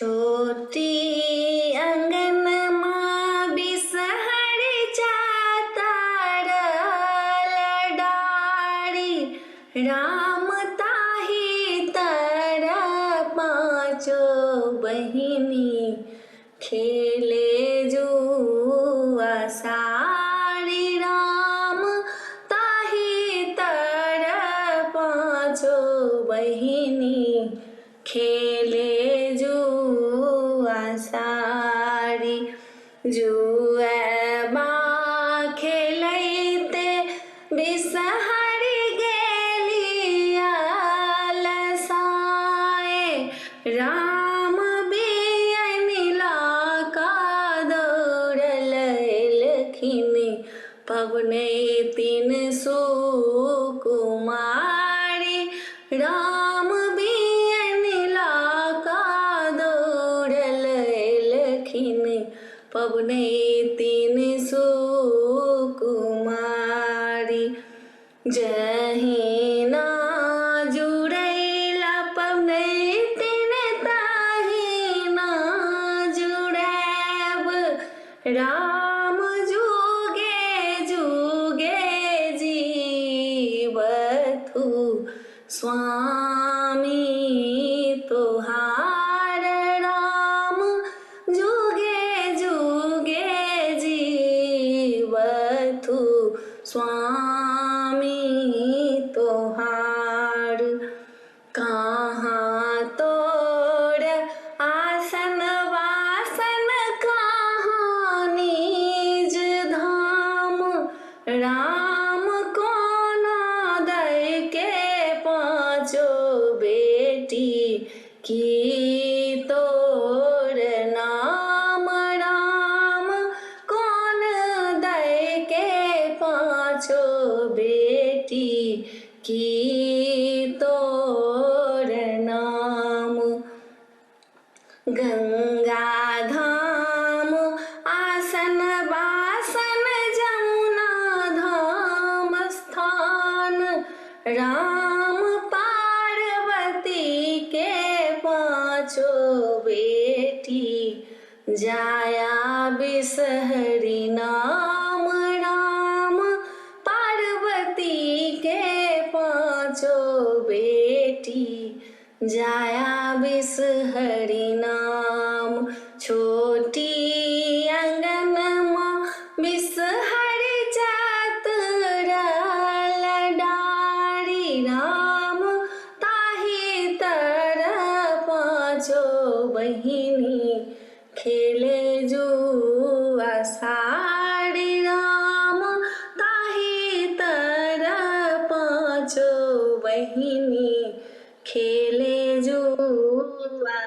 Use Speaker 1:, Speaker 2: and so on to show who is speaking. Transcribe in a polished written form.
Speaker 1: छोटी अंगनमा बिसहरी चातर लडारी राम ताही तर पाँचो बहिनी खेले जुआ सारी राम ताही तर पाँचो बहिनी खेले जुआ सारी जुएबा खेलैते बिसहरी गेलिया लसाए राम बियनिला का दौड़ल एलखिन पबनैतिन सुकुमारी राम बियनिला का दौड़ल एलखिन पबनैतिन सुकुमारी जहिना जुड़ैला पबनैतिन ताहिना जुड़ैब राम जुगे जुगे जीवथु स्वामी तोहार राम जुगे जुगे जीवथु स्वामी तोहार कहाँ तोर आसन वासन कहाँ निज धाम राम कोना दै के पाँचो बेटी की तोर नाम राम कौन दै के पाँचो बेटी की तोर नाम गंगा धाम आसन बासन जमुना धाम स्थान राम पार्वती के पाँचो बेटी जाया बिसहरी नाम राम पार्वती के पाँचो बेटी जाया बिसहरी नाम छोटी अंगनमा बिसहरी चातर लडारी राम ताही तर पाँचो बहिनी खेले जुआ सारी राम ताही तर पाँचो बहिनी खेले जुआ